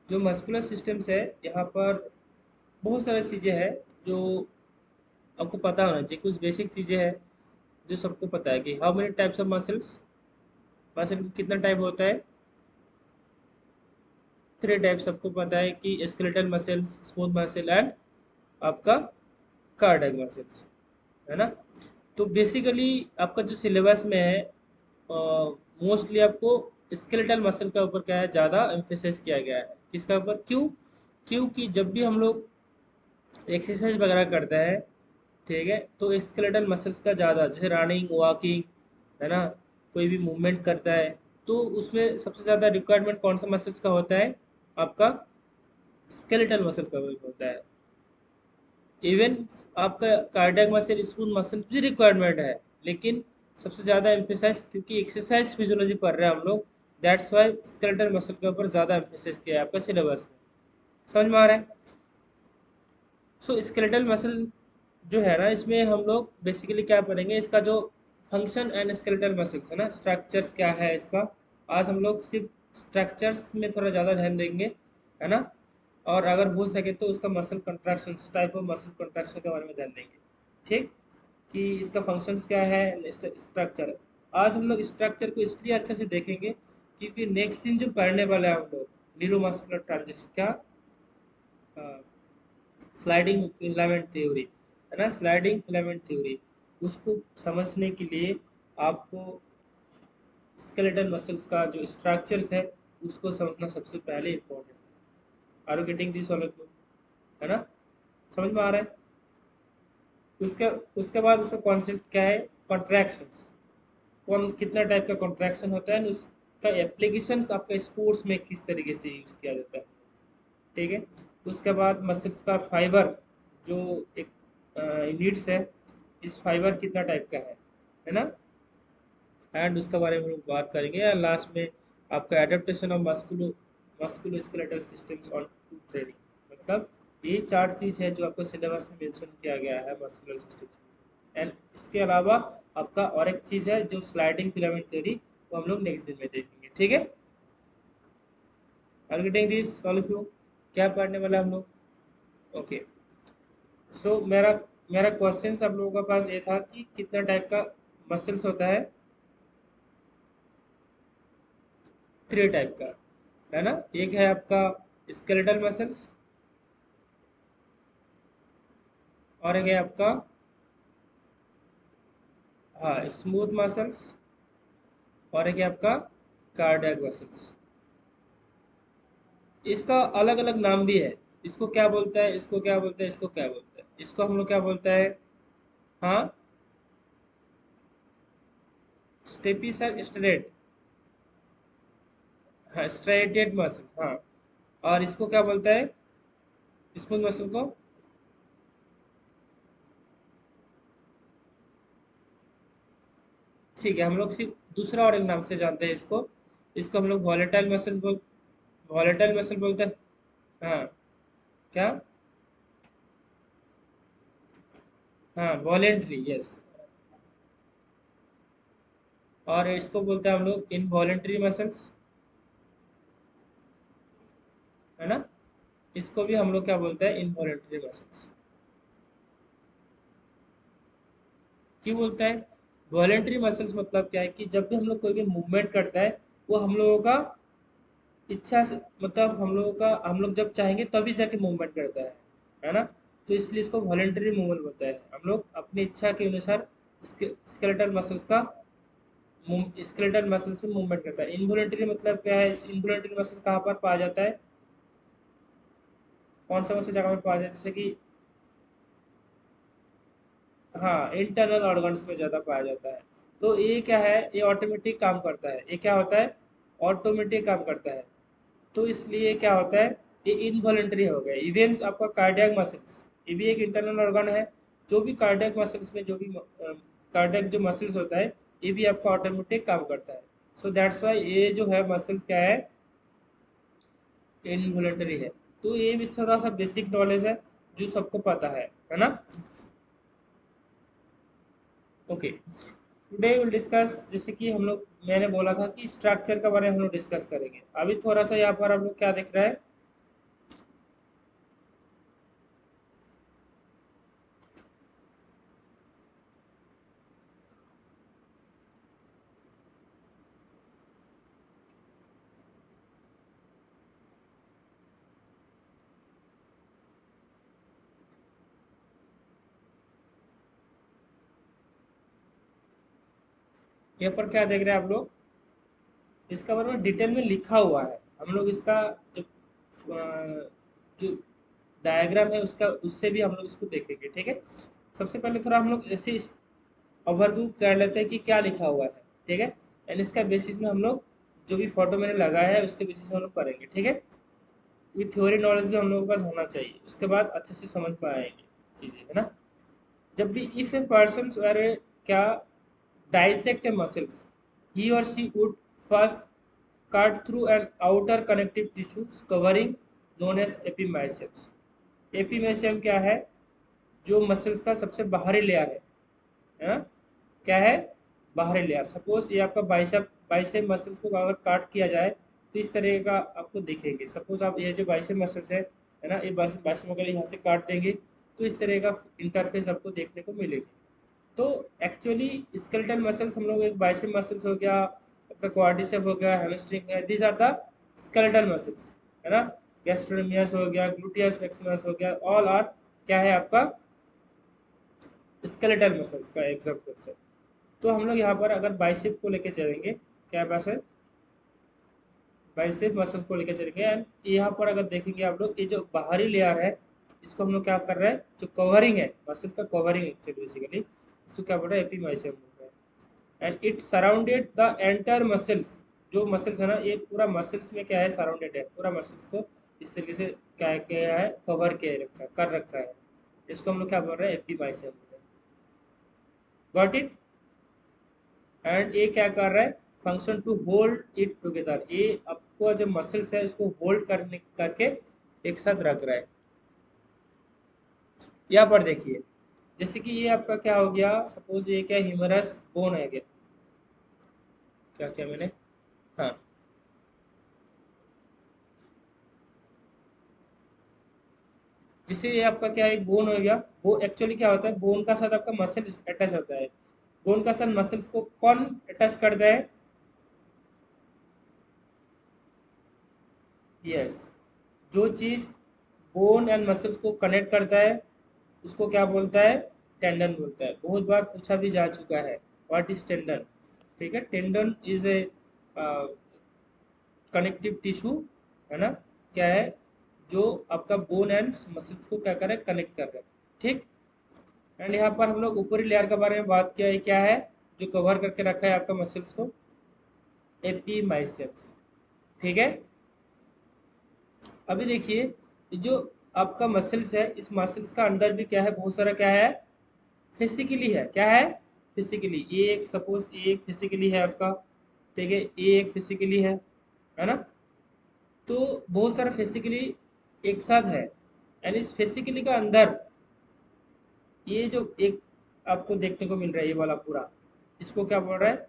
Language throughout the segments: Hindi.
जो मस्कुलर सिस्टम्स है यहाँ पर बहुत सारी चीज़ें हैं जो आपको पता होना चाहिए। कुछ बेसिक चीज़ें हैं जो सबको पता है कि how many types of muscles, muscle कितना टाइप होता है। 3 टाइप सबको पता है कि skeletal muscles, smooth muscle and आपका कार्डियक मसल्स, है ना। तो बेसिकली आपका जो सिलेबस में है मोस्टली आपको स्केलेटल मसल का ऊपर क्या है ज़्यादा एम्फेसिस किया गया है। किसका ऊपर? क्यों? क्योंकि जब भी हम लोग एक्सरसाइज वगैरह करते हैं, ठीक है, तो स्केलेटल मसल्स का ज़्यादा, जैसे रनिंग, वॉकिंग, है ना, कोई भी मूवमेंट करता है तो उसमें सबसे ज़्यादा रिक्वायरमेंट कौन सा मसल्स का होता है? आपका स्केलेटल मसल का होता है। इवन आपका कार्डियक मसल, स्मूथ मसल भी रिक्वायरमेंट है, लेकिन सबसे ज़्यादा एम्फेसाइज, क्योंकि एक्सरसाइज फिजियोलॉजी पढ़ रहे हैं हम लोग, दैट्स वाई स्केलेटल मसल के ऊपर ज़्यादा एम्फेसाइज किया है आपका सिलेबस में। समझ में आ रहा है? सो स्केलेटल मसल जो है ना, इसमें हम लोग बेसिकली क्या पढ़ेंगे, इसका जो फंक्शन एंड स्केलेटल मसल्स है ना, स्ट्रक्चर्स क्या है इसका। आज हम लोग सिर्फ स्ट्रक्चर्स में थोड़ा ज़्यादा ध्यान देंगे, है ना। और अगर हो सके तो उसका muscle contraction, type of muscle contraction के बारे में ध्यान देंगे, ठीक, कि इसका फंक्शंस क्या है, स्ट्रक्चर। आज हम लोग स्ट्रक्चर को इसलिए अच्छे से देखेंगे क्योंकि नेक्स्ट दिन जो पढ़ने वाले हैं हम लोग, न्यूरोमस्कुलर ट्रांजेक्शन क्या, स्लाइडिंग फिलामेंट थ्योरी, है ना, स्लाइडिंग फिलामेंट थ्योरी, उसको समझने के लिए आपको स्केलेटल मसल्स का जो स्ट्रक्चर्स है उसको समझना सबसे पहले इम्पोर्टेंट है। Are you getting this all, है ना, समझ में आ रहा है? उसके उसके बाद उसका कॉन्सेप्ट क्या है, कॉन्ट्रैक्शंस, कौन कितना टाइप का कॉन्ट्रैक्शन होता है, उसका एप्लीकेशंस आपका स्पोर्ट्स में किस तरीके से यूज़ किया जाता है, ठीक है। उसके बाद मसल्स का फाइबर, जो एक यूनिट्स है, इस फाइबर कितना टाइप का है ना, एंड उसके बारे में हम लोग बात करेंगे। या लास्ट में आपका adaptation of musculoskeletal systems on to training, मतलब ये 4 चीज़ है जो आपको सिलेबस में मेंशन किया गया है मस्कुलर सिस्टम्स। एंड इसके अलावा आपका और एक चीज़ है जो स्लाइडिंग फिलामेंट थ्योरी, वो हम लोग नेक्स्ट दिन में देखेंगे, ठीक है। Are getting this all of you? क्या पढ़ने वाला हम लोग? ओके। सो मेरा क्वेश्चन आप लोगों के पास ये था कि कितना टाइप का मसल्स होता है? 3 टाइप का, है ना। एक है आपका स्केलेटल मसल्स, और एक है आपका, हाँ, स्मूथ मसल्स, और एक है आपका कार्डियक मसल्स। इसका अलग अलग नाम भी है। इसको क्या बोलता है, इसको क्या बोलता है, इसको क्या बोलता है, इसको हम लोग क्या बोलता है? हाँ, स्टेपिसर स्ट्रेट, हाँ, स्ट्रेटेड मसल, हाँ। और इसको क्या बोलता है, स्मूथ मसल को? ठीक है, हम लोग सिर्फ दूसरा और एक नाम से जानते हैं इसको। इसको हम लोग वॉलेटाइल मसल बोलते हैं। हाँ, क्या? हाँ, वॉलेंट्री, यस। और इसको बोलते हैं हम लोग इनवॉलेंट्री मसल्स, है ना। इसको भी हम लोग क्या बोलते हैं, इनवॉलेंट्री मसल्स। क्यों बोलते हैं वॉलेंट्री मसल्स? मतलब क्या है कि जब भी हम लोग कोई भी मूवमेंट करता है, वो हम लोगों का इच्छा से, मतलब हम लोग जब चाहेंगे तभी जाके मूवमेंट करता है ना। तो इसलिए इसको वॉलेंट्री मूवमेंट बोलता है। हम लोग अपनी इच्छा के अनुसार स्केलेटल मसल्स का, स्केलेटल मसल्स में मूवमेंट करता है। इनवॉलेंट्री मतलब क्या है, इनवॉलेंट्री मसल्स कहाँ पर पाया जाता है, कौन सा मसल जगह पर पाया जाता है? जैसे कि, हाँ, इंटरनल ऑर्गन्स में ज़्यादा पाया जाता है। तो ये क्या है, ये ऑटोमेटिक काम करता है। ये क्या होता है, ऑटोमेटिक काम करता है। तो इसलिए क्या होता है, ये इनवॉलेंट्री हो गया। इवेंट्स आपका कार्डियक मसल्स, ये भी एक इंटरनल ऑर्गन है। जो भी कार्डियक मसल्स में, जो भी कार्डियक जो मसल्स होता है, ये भी आपका ऑटोमेटिक काम करता है। सो दैट्स वाई ये जो है मसल्स क्या है, इनवॉलेंटरी है। तो ये भी थोड़ा सा बेसिक नॉलेज है जो सबको पता है ना। ओके, टुडे विल डिस्कस, जैसे कि हम लोग, मैंने बोला था कि स्ट्रक्चर के बारे में हम लोग डिस्कस करेंगे। अभी थोड़ा सा यहाँ पर हम लोग क्या दिख रहा है, यहाँ पर क्या देख रहे हैं आप लोग, इसका बारे में डिटेल में लिखा हुआ है। हम लोग इसका जो जो डायग्राम है उसका, उससे भी हम लोग इसको देखेंगे, ठीक है। सबसे पहले थोड़ा हम लोग ऐसे ओवरव्यू कर लेते हैं कि क्या लिखा हुआ है, ठीक है। एंड इसका बेसिस में हम लोग जो भी फोटो मैंने लगाया है उसके बेसिस में हम लोग करेंगे, ठीक है। ये थ्योरी नॉलेज भी हम लोगों के पास होना चाहिए, उसके बाद अच्छे से समझ पाएंगे चीज़ें, है ना। जब भी इफ ए पर्सन क्या dissect a muscles, he or she would first cut through an outer connective tissues covering known as epimysium. एपीमेशियम क्या है, जो मसल्स का सबसे बाहरी लेयर है ना, क्या है, बाहरी लेयर। सपोज ये आपका बाइसेप, बाइसेप मसल्स को अगर काट किया जाए तो इस तरह का आपको दिखेंगे। सपोज आप ये जो बाइसेप मसल्स है ना, ये बाइसेप अगर यहाँ से काट देंगे तो इस तरह का इंटरफेस आपको देखने को मिलेगी। तो एक्चुअली स्केलेटल मसल्स हम लोग, एक बाइसेप मसल्स हो गया, आपका क्वाड्रिसेप हो गया, हैमस्ट्रिंग है, these are the skeletal muscles, है ना। गैस्ट्रोनमियस हो गया, ग्लूटियस मैक्सिमस हो गया, ऑल आर क्या है आपका स्केलेटल मसल्स का एग्जांपल्स है। तो हम लोग यहाँ पर अगर बाइसेप को लेके चलेंगे, क्या पास है, बाइसेप मसल्स को लेके चलेंगे, एंड यहाँ पर अगर देखेंगे आप लोग, ये जो बाहरी लेयर है इसको हम लोग क्या कर रहे हैं, जो कवरिंग है मसल का, कवरिंग एक्चुअली बेसिकली इसको क्या बोल रहे हैं, एपीमाइसियम बोल रहे हैं। And it surrounded the entire muscles, जो मसल्स है ना ये पूरा मसल्स में क्या है, सराउंडेड है, पूरा मसल्स को इस तरीके से क्या किया है, कवर किया रखा है, कर रखा है। इसको हम लोग क्या बोल रहे हैं, एपीमाइसियम बोल रहे हैं। Got it. एंड ये क्या कर रहा है, function to hold it together, ये आपको जो मसल्स है इसको होल्ड करने करके एक साथ रख रहा है। यहाँ पर देखिए, जैसे कि ये आपका क्या हो गया, सपोज ये क्या ह्यूमरस बोन है, क्या क्या क्या मैंने, हाँ, जिससे ये आपका क्या एक बोन हो गया। वो एक्चुअली क्या होता है, बोन का साथ आपका मसल अटैच होता है। बोन का साथ मसल्स को कौन अटैच करता है, यस, जो चीज बोन एंड मसल्स को कनेक्ट करता है उसको क्या बोलता है, टेंडन बोलता है। बहुत बार पूछा भी जा चुका है, व्हाट इज टेंडन, ठीक है। Tendon is a connective tissue, है ना, क्या है, जो आपका बोन एंड मसल्स को क्या कर रहा है, कनेक्ट कर रहा है, ठीक। एंड यहाँ पर हम लोग ऊपरी लेयर के बारे में बात किया है, क्या है, जो कवर करके रखा है आपका मसल्स को, एपीमाइसियम्स, ठीक है। अभी देखिए, ये जो आपका मसल्स है, इस मसल्स का अंदर भी क्या है, बहुत सारा क्या है, फिजिकली है, क्या है, फिजिकली। ये एक सपोज ये एक फिजिकली है आपका, ठीक है, ये एक फिजिकली है ना। तो बहुत सारा फिजिकली एक साथ है, एंड इस फिजिकली का अंदर ये जो एक आपको देखने को मिल रहा है, ये वाला पूरा, इसको क्या बोल रहा है,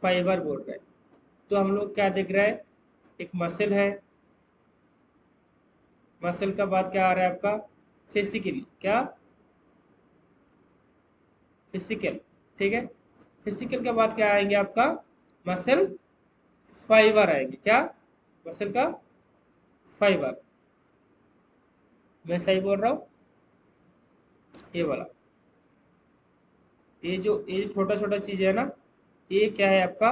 फाइबर बोल रहा है। तो हम लोग क्या देख रहा है, एक मसल है, मसल का बाद क्या आ रहा है आपका, फिजिकली, क्या, फिजिकल, ठीक है। फिजिकल के बाद क्या आएंगे आपका, मसल फाइबर आएंगे, क्या, मसल का फाइबर। मैं सही बोल रहा हूँ, ये वाला, ये जो छोटा छोटा चीज है ना, ये क्या है आपका,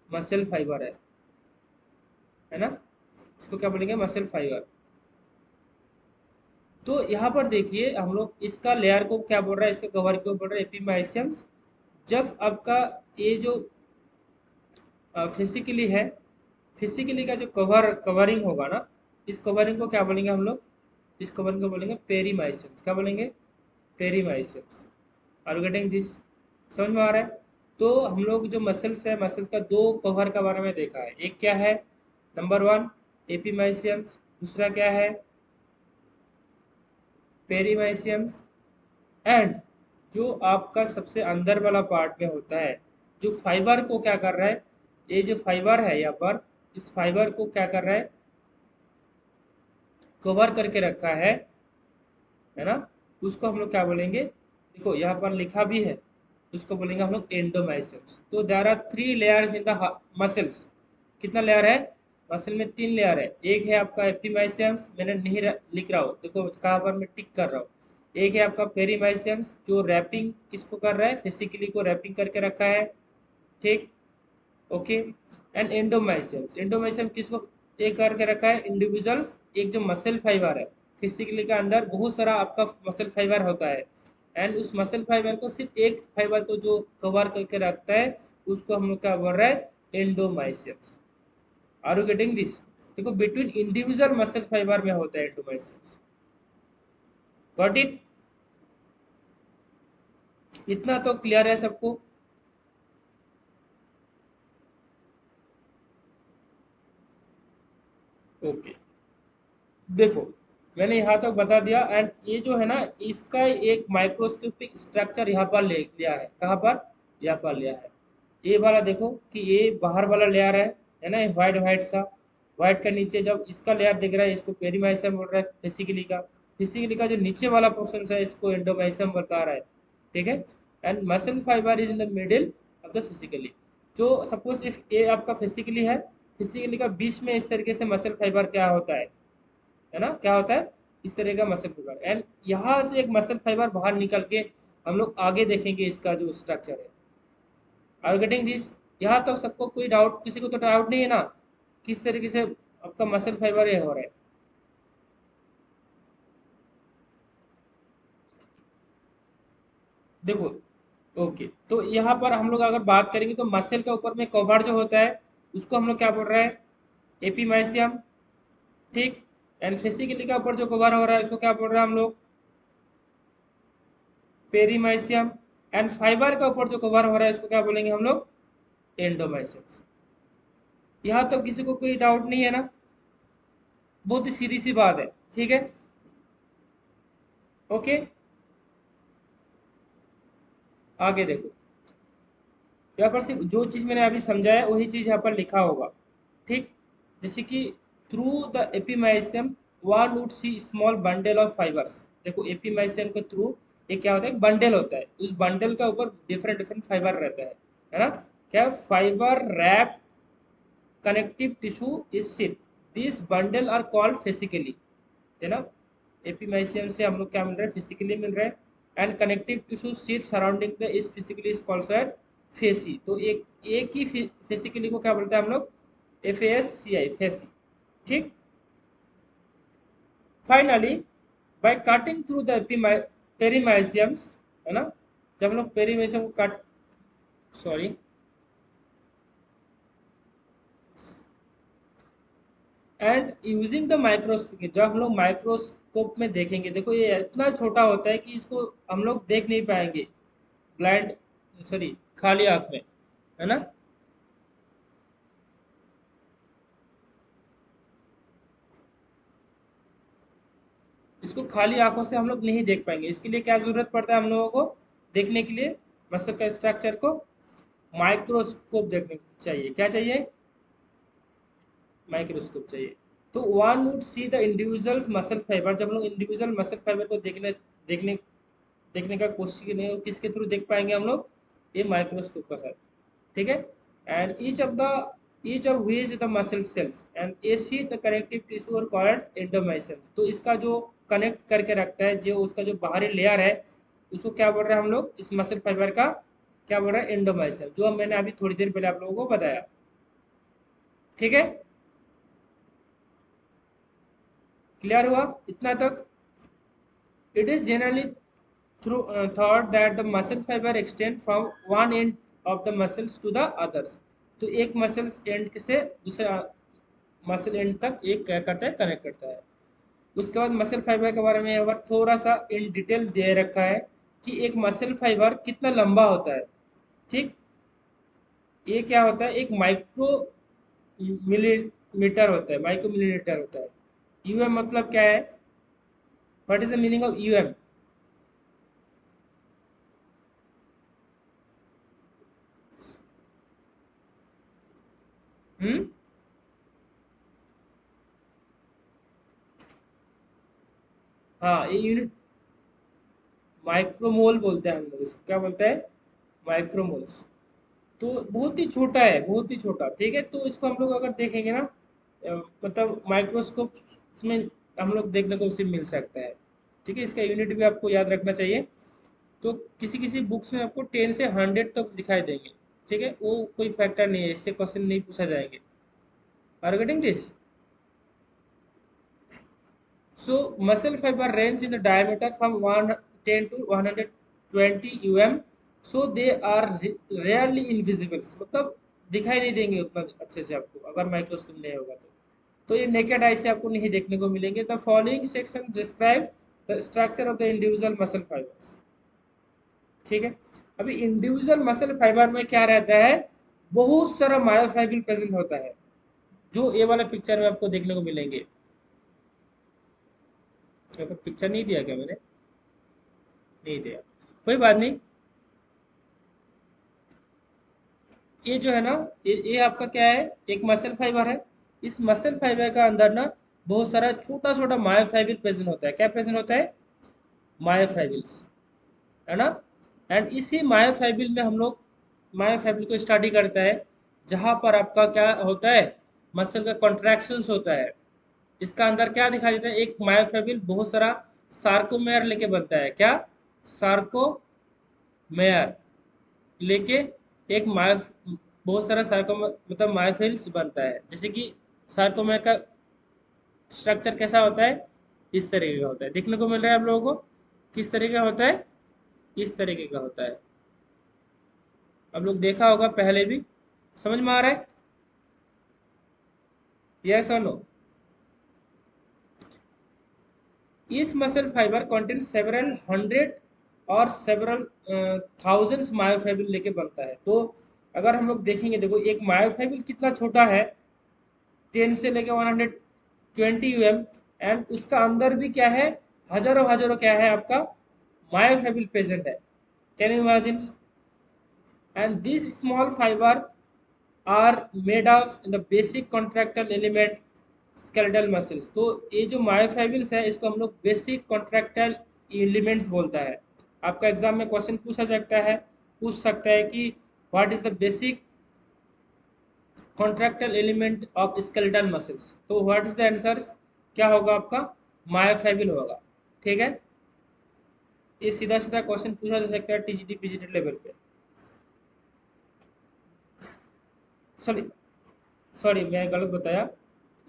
मसल फाइबर है ना। इसको क्या बोलेंगे, मसल फाइबर। तो यहाँ पर देखिए हम लोग इसका लेयर को क्या बोल रहा है, इसका कवर को बोल रहा है एपिमाइसियम्स। जब आपका ये जो फिजिकली है, फिजिकली का जो कवरिंग होगा ना, इस कवरिंग को क्या बोलेंगे हम लोग, इस कवरिंग को बोलेंगे पेरीमाइसियम्स, क्या बोलेंगे, पेरीमाइसियम्स। आर गेटिंग दिस, समझ में आ रहा है। तो हम लोग जो मसल्स है, मसल्स का दो कवर के बारे में देखा है, एक क्या है, नंबर वन एपिमाइसियम्स, दूसरा क्या है, पेरीमाइसियम्स। एंड जो आपका सबसे अंदर वाला पार्ट में होता है, जो फाइबर को क्या कर रहा है, ये जो फाइबर है यहाँ पर, इस फाइबर को क्या कर रहा है, कवर करके रखा है ना। उसको हम लोग क्या बोलेंगे, देखो यहाँ पर लिखा भी है, उसको बोलेंगे हम लोग एंडोमाइसियम्स। तो there are three layers in the muscles. कितना लेयर है, मसल में तीन लेयर है। एक है आपका एपिमाइसियम्स, मैंने नहीं लिख रहा हूँ, देखो कहाँ पर मैं टिक कर रहा हूँ। एक है आपका पेरीमाइसियम्स, जो रैपिंग किसको कर रहा है, फिजिकली को रैपिंग करके रखा है। ठीक, ओके। एंड एंडोमाइसियम्स, एंडोमाइसियम किसको एक करके रखा है, इंडिविजुअल्स, एक जो मसल फाइबर है, फिजिकली के अंदर बहुत सारा आपका मसल फाइबर होता है, एंड उस मसल फाइबर को सिर्फ एक फाइबर को जो कवर करके रखता है उसको हम लोग क्या बोल रहे हैं, endomysiums. Are you getting this? देखो बिटवीन इंडिविजुअल मसल फाइबर में होता है एंडोमाइसियम्स। Got it? इतना तो क्लियर है सबको? ओके, देखो मैंने यहाँ तक बता दिया, एंड ये जो है ना, इसका एक माइक्रोस्कोपिक स्ट्रक्चर यहाँ पर ले लिया है, कहाँ पर, यहाँ पर लिया है। ये वाला देखो कि ये बाहर वाला लेयर है ना, व्हाइट व्हाइट सा, व्हाइट का नीचे जब इसका लेयर दिख रहा है इसको पेरीमाइसियम बोल रहा है, फिजिकली का, फिजिकली का जो नीचे वाला पोर्शन है इसको एंडोमाइसियम बता रहा है, ठीक है। And muscle fibre is in the middle of the physically. जो सपोज इफ ये आपका फिजिकली है, फिजिकली का बीच में इस तरीके से मसल फाइबर क्या होता है ना, क्या होता है, इस तरह का मसल फाइबर, एंड यहाँ से एक मसल फाइबर बाहर निकल के हम लोग आगे देखेंगे इसका जो स्ट्रक्चर है। Are getting this? यहाँ तो सबको कोई डाउट, किसी को तो डाउट नहीं है ना, किस तरीके से आपका मसल फाइबर ये हो रहा है। देखो, ओके, तो यहाँ पर हम लोग अगर बात करेंगे तो मसल के ऊपर में कवर जो होता है उसको हम लोग क्या बोल रहे हैं, एपीमाइसियम, ठीक। एंड फिजिकली का ऊपर जो कवर हो रहा है उसको क्या बोल रहे हैं हम लोग, पेरीमाइसियम। एंड फाइबर का ऊपर जो कवर हो रहा है उसको क्या बोलेंगे हम लोग, एंडोमाइसियम। यहाँ तो किसी को कोई डाउट नहीं है ना, बहुत ही सीधी सी बात है, ठीक है, ओके। आगे देखो, यहाँ पर सिर्फ जो चीज़ मैंने अभी समझाया वही चीज़ यहाँ पर लिखा होगा, ठीक। जैसे कि through the epimysium one would C small bundle of fibres. देखो एपीमाइसियम के थ्रू ये क्या होता है, एक बंडल होता है, उस बंडल का ऊपर डिफरेंट डिफरेंट फाइबर रहता है ना, क्या fibre wrap connective tissue is sheath, these bundle are called fasciculi, है ना। एपीमाइसियम से हम लोग क्या मिल रहा है, फिजिकली मिल रहा है, and connective tissue sheet surrounding the इस फिजिकली इज कॉल्ड एट फेसी। तो एक ही फिजिकली को क्या बोलते हैं हम लोग, F A S C I, फेसी, ठीक। Finally by cutting through the perimysiums, है ना, जब हम लोग पेरीमाइसियम को काट, sorry, and using the microscope, जब हम लोग माइक्रोस्कोप में देखेंगे, देखो ये इतना छोटा होता है कि इसको हम लोग देख नहीं पाएंगे ब्लाइंड, सॉरी, खाली आंख में, है ना। इसको खाली आंखों से हम लोग नहीं देख पाएंगे, इसके लिए क्या जरूरत पड़ता है हम लोगों को, देखने के लिए मसल का स्ट्रक्चर को माइक्रोस्कोप देखने चाहिए, क्या चाहिए, माइक्रोस्कोप चाहिए। तो one would see the individuals muscle fibre, जब हम लोग इंडिविजुअल मसल फाइबर को देखने देखने का कोशिश करेंगे, किसके थ्रू देख पाएंगे हम लोग, ये माइक्रोस्कोप का साथ, ठीक है। And each of which the muscle cells and A see the connective tissue और कॉल्ड एंडोमाइसियम। तो इसका जो कनेक्ट करके रखता है, जो उसका जो बाहरी लेयर है उसको क्या बोल रहे हैं हम लोग, इस मसल फाइबर का क्या बोल रहे हैं, एंडोमाइसियम, जो मैंने अभी थोड़ी देर पहले आप लोगों को बताया, ठीक है, क्लियर हुआ इतना तक? It is generally thought that the muscle fiber extend from one end of the muscles to the others। तो एक मसल्स एंड से दूसरे मसल एंड तक एक क्या करता है, कनेक्ट करता है। उसके बाद मसल फाइबर के बारे में यहाँ पर थोड़ा सा इन डिटेल दे रखा है कि एक मसल फाइबर कितना लंबा होता है, ठीक। ये क्या होता है, एक माइक्रो मिलीमीटर होता है, माइक्रो मिलीमीटर होता है। यूएम मतलब क्या है, what is the meaning of U M? Hmm, हाँ, ये यूनिट माइक्रोमोल बोलते हैं हम लोग इसको, क्या बोलते हैं, माइक्रोमोल्स। तो बहुत ही छोटा है, बहुत ही छोटा, ठीक है। तो इसको हम लोग अगर देखेंगे ना, मतलब माइक्रोस्कोप में हम लोग देखने को उसे मिल सकता है, ठीक है। इसका यूनिट भी आपको याद रखना चाहिए। तो किसी किसी बुक्स में आपको 10 से 100 तक दिखाई देंगे, ठीक है, वो कोई फैक्टर नहीं है, इससे क्वेश्चन नहीं पूछा जाएंगे। Are getting this? So muscle fiber range in the diameter from 110 to 120 mm. So they are rarely invisible. मतलब दिखाई नहीं देंगे उतना अच्छे से आपको, अगर माइक्रोस्कोप नहीं होगा तो ये नेकेड आई से आपको नहीं देखने को मिलेंगे। The following section describe the structure of the individual muscle fibres. ठीक है, अभी इंडिविजुअल मसल फाइबर में क्या रहता है, बहुत सारा मायोफाइबर प्रेजेंट होता है, जो ये वाला पिक्चर में आपको देखने को मिलेंगे। पिक्चर नहीं दिया क्या मैंने? नहीं दिया, कोई बात नहीं। ये जो है ना, ये आपका क्या है, एक मसल फाइबर है। इस मसल फाइबर का अंदर ना बहुत सारा छोटा छोटा मायोफाइबर प्रेजेंट होता है। क्या प्रेजेंट होता है? मायोफाइबल्स, है ना। एंड इसी मायोफाइबल में हम लोग मायोफाइबल को स्टडी करता है, जहाँ पर आपका क्या होता है, मसल का कॉन्ट्रैक्शंस होता है। इसका अंदर क्या दिखाई देता है, एक मायोफाइबल बहुत सारा सार्कोमेयर लेके बनता है। क्या? सार्कोमेयर लेके एक मायो, बहुत सारा सार्कोमेर मतलब मायोफिल्स बनता है। जैसे कि सार्कोमेर का स्ट्रक्चर कैसा होता है, इस तरीके का होता है। देखने को मिल रहा है आप लोगों को? किस तरीके का होता है? इस तरीके का होता है। आप लोग देखा होगा पहले भी, समझ में आ रहा है? यस और no? Each muscle fiber contains several hundred और several thousands मायोफाइबर लेके बनता है। तो अगर हम लोग देखेंगे, देखो एक मायोफाइबर कितना छोटा है, 10 से लेके 120 mm, एंड उसका अंदर भी क्या है, हजारों हजारों क्या है आपका मायोफाइबर प्रेजेंट है। Can you imagine? And this small fibre are made of the basic contractile element skeletal muscles. तो ये जो मायोफाइबल्स है, इसको हम लोग बेसिक कॉन्ट्रैक्टल एलिमेंट्स बोलता है। आपका एग्जाम में क्वेश्चन पूछ सकता है कि what is the basic contractile element of skeletal muscles. तो व्हाट इज द आंसर? क्या होगा आपका? मायोफाइबल होगा। ठीक है, ये सीधा सीधा क्वेश्चन पूछा जा सकता है टीजीटी पीजीटी लेवल पे। सॉरी, मैं गलत बताया।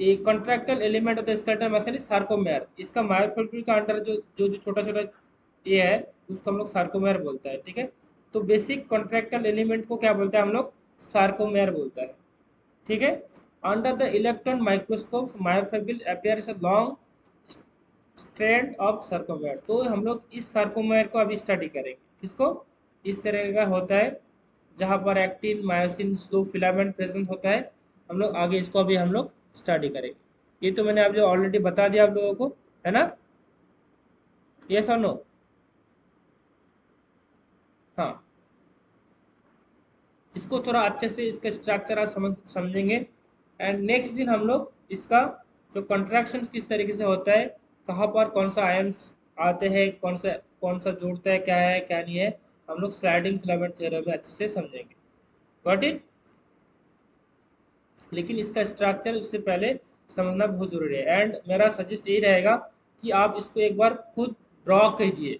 ये contractile element of the skeletal muscle is sarcomere. इसका मायोफाइबर का अंडर जो जो जो छोटा छोटा ये है, उसको हम लोग सार्कोमेयर बोलता है। ठीक है, तो बेसिक कॉन्ट्रैक्टल एलिमेंट को क्या बोलते हैं हम लोग? सार्कोमेयर बोलता है। ठीक है, under the electron microscope myofibre appears a long strand of sarcomere. तो हम लोग इस सार्कोमेयर को अभी स्टडी करेंगे। किसको? इस तरह का होता है, जहाँ पर एक्टिन मायोसिन दो फिलामेंट प्रेजेंट होता है। हम लोग आगे इसको अभी हम लोग स्टडी करेंगे। ये तो मैंने आप जो ऑलरेडी बता दिया आप लोगों को, है ना? यस और नो? हाँ, इसको थोड़ा अच्छे से इसका स्ट्रक्चर आज समझेंगे। एंड नेक्स्ट दिन हम लोग इसका जो कंट्रैक्शन किस तरीके से होता है, कहाँ पर कौन सा आयन्स आते हैं, कौन सा जोड़ता है, क्या है क्या नहीं है, हम लोग स्लाइडिंग फिलामेंट थ्योरम में अच्छे से समझेंगे। Got it? लेकिन इसका स्ट्रक्चर उससे पहले समझना बहुत ज़रूरी है। एंड मेरा सजेस्ट यही रहेगा कि आप इसको एक बार खुद ड्रॉ कीजिए,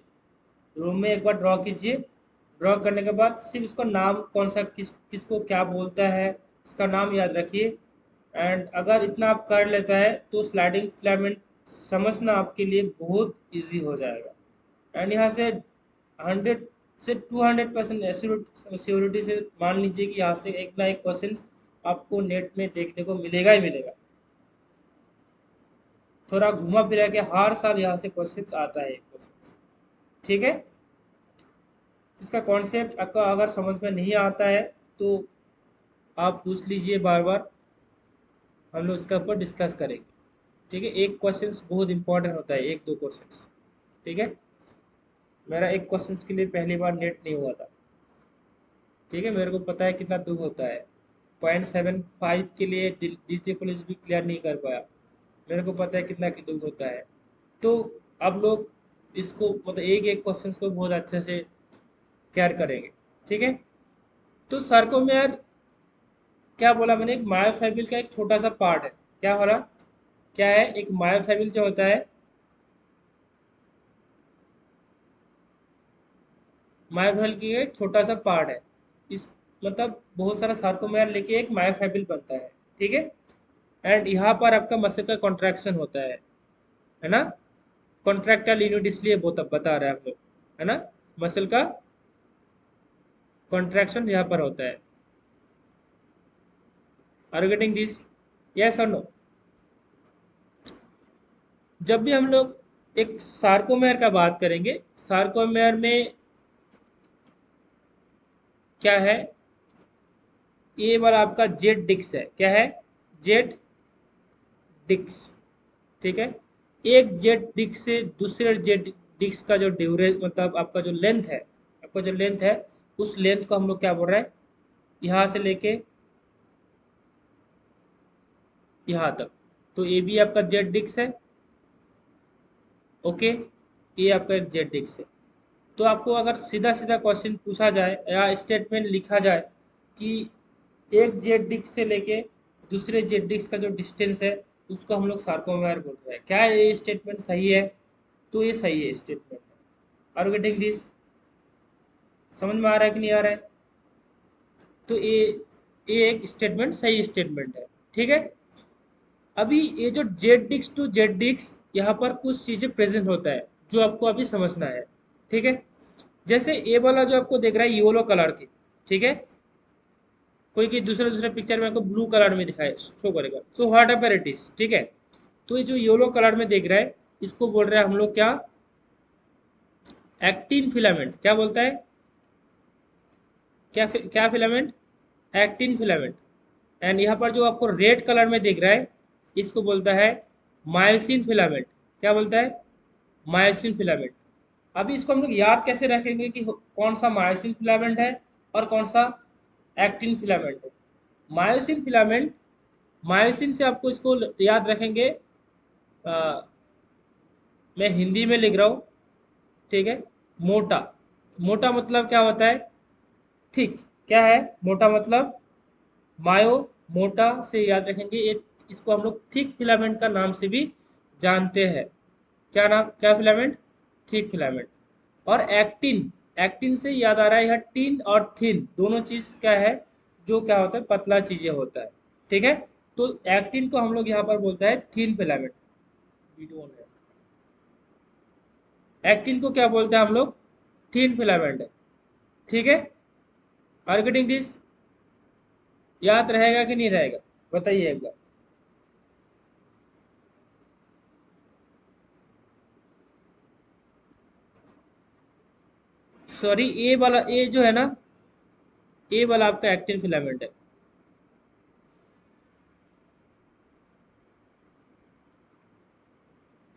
रूम में एक बार ड्रॉ कीजिए। ड्रॉ करने के बाद सिर्फ इसको नाम कौन सा किसको क्या बोलता है, इसका नाम याद रखिए। एंड अगर इतना आप कर लेता है तो स्लाइडिंग फिलामेंट समझना आपके लिए बहुत इजी हो जाएगा। एंड यहाँ से 100 से 200% श्योरिटी से मान लीजिए कि यहाँ से एक ना एक क्वेश्चन आपको नेट में देखने को मिलेगा ही मिलेगा। थोड़ा घुमा फिरा के हर साल यहाँ से क्वेश्चन आता है, क्वेश्चन। ठीक है, इसका कॉन्सेप्ट आपका अगर समझ में नहीं आता है तो आप पूछ लीजिए बार बार, हम लोग इसका ऊपर डिस्कस करेंगे। ठीक है, एक क्वेश्चन बहुत इंपॉर्टेंट होता है, एक दो क्वेश्चन। ठीक है, मेरा एक क्वेश्चन के लिए पहली बार नेट नहीं हुआ था। ठीक है, मेरे को पता है कितना दुख होता है। 0.75 के लिए द्वितीय पुलिस भी क्लियर नहीं कर पाया, मेरे को पता है कितना की दुख होता है। तो अब लोग इसको मतलब एक एक क्वेश्चन को बहुत अच्छे से केयर करेंगे। ठीक है, तो सार्कोमेयर क्या बोला मैंने, एक मायोफाइबर का एक छोटा सा पार्ट है। क्या हो रहा, क्या है, एक मायोफाइबर जो होता है, मायोफाइबर की एक छोटा सा पार्ट है। इस मतलब बहुत सारा सार्कोमेयर लेके एक मायोफाइब्रिल बनता है, ठीक है। एंड यहाँ पर आपका मसल का कॉन्ट्रैक्शन होता है ना। कॉन्ट्रैक्टाइल यूनिट इसलिए बता रहे हैं हम लोग, है ना। मसल का कॉन्ट्रैक्शन यहाँ पर होता है। Are you getting this? Yes और नो? जब भी हम लोग एक सार्कोमेयर का बात करेंगे, सार्कोमेयर में क्या है, ये वाला आपका जेड डिक्स है। क्या है? जेड डिक्स, ठीक है। एक जेड डिक्स से दूसरे जेड डिक्स का जो ड्यूरेज मतलब आपका जो लेंथ है, आपका जो लेंथ है, उस लेंथ को हम लोग क्या बोल रहे हैं, यहाँ से लेके यहाँ तक। तो ये भी आपका जेड डिक्स है, ओके। ये आपका एक जेड डिक्स है। तो आपको अगर सीधा सीधा क्वेश्चन पूछा जाए या स्टेटमेंट लिखा जाए कि एक जेड डिस्क से लेके दूसरे जेड डिस्क का जो डिस्टेंस है उसको हम लोग सार्कोमेयर बोल रहे हैं, क्या ये स्टेटमेंट सही है? तो ये सही है statement. Are you getting this? समझ में आ रहा है कि नहीं आ रहा है? तो ये एक स्टेटमेंट सही स्टेटमेंट है, ठीक है। अभी ये जो Z disc to Z disc यहाँ पर कुछ चीज़ें प्रेजेंट होता है जो आपको अभी समझना है, ठीक है। जैसे ये वाला जो आपको देख रहा है येलो कलर की, ठीक है। कोई की दूसरे दूसरे पिक्चर में आपको ब्लू कलर में दिखाए शो करेगा, तो व्हाट एवर इट इज, ठीक है। तो ये जो येलो कलर में देख रहा है इसको बोल रहे हैं हम लोग क्या, एक्टिन फिलामेंट। क्या बोलता है? क्या फिलामेंट? Actin filament. एंड यहाँ पर जो आपको रेड कलर में दिख रहा है इसको बोलता है मायोसिन फिलामेंट। क्या बोलता है? Myosin filament. अभी इसको हम लोग याद कैसे रखेंगे कि कौन सा मायोसिन फिलामेंट है और कौन सा एक्टिन फिलामेंट है? मायोसिन फिलामेंट, मायोसिन से आपको इसको याद रखेंगे। अ, मैं हिंदी में लिख रहा हूँ, ठीक है। मोटा, मोटा मतलब क्या होता है? थिक। क्या है मोटा मतलब? मायो, मोटा से याद रखेंगे ये। इसको हम लोग थिक फिलामेंट का नाम से भी जानते हैं। क्या नाम, क्या फिलामेंट? Thick filament. और एक्टिन, एक्टिन से याद आ रहा है, यह टिन और थिन दोनों चीज क्या है, जो क्या होता है, पतला चीजें होता है, ठीक है। तो एक्टिन को हम लोग यहाँ पर बोलता है थिन फिलामेंट। एक्टिन को क्या बोलते हैं हम लोग? थिन फिलामेंट है, ठीक है। Are getting this? याद रहेगा कि नहीं रहेगा, बताइए एक बार। सॉरी, ए वाला, ए जो है ना, ए वाला आपका एक्टिन फिलामेंट है।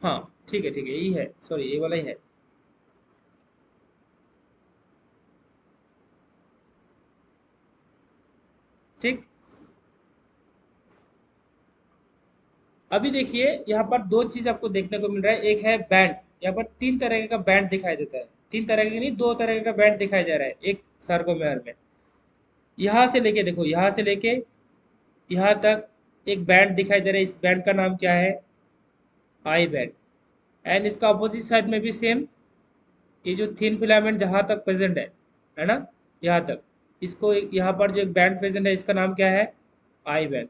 हाँ, ठीक है ठीक है, यही है, सॉरी ए वाला ही है, ठीक। अभी देखिए यहाँ पर दो चीज आपको देखने को मिल रहा है। एक है बैंड, यहाँ पर तीन तरह का बैंड दिखाई देता है। तीन तरह के नहीं, दो तरह का बैंड दिखाई दे रहा है एक सार्कोमेयर में। यहाँ से लेके देखो, यहाँ से लेके यहाँ तक एक बैंड दिखाई दे रहा है। इस बैंड का नाम क्या है? I band. एंड इसका अपोजिट साइड में भी सेम, ये जो थिन फिलामेंट जहाँ तक प्रेजेंट है ना, यहाँ तक, इसको यहाँ पर जो एक बैंड प्रेजेंट है इसका नाम क्या है? I band.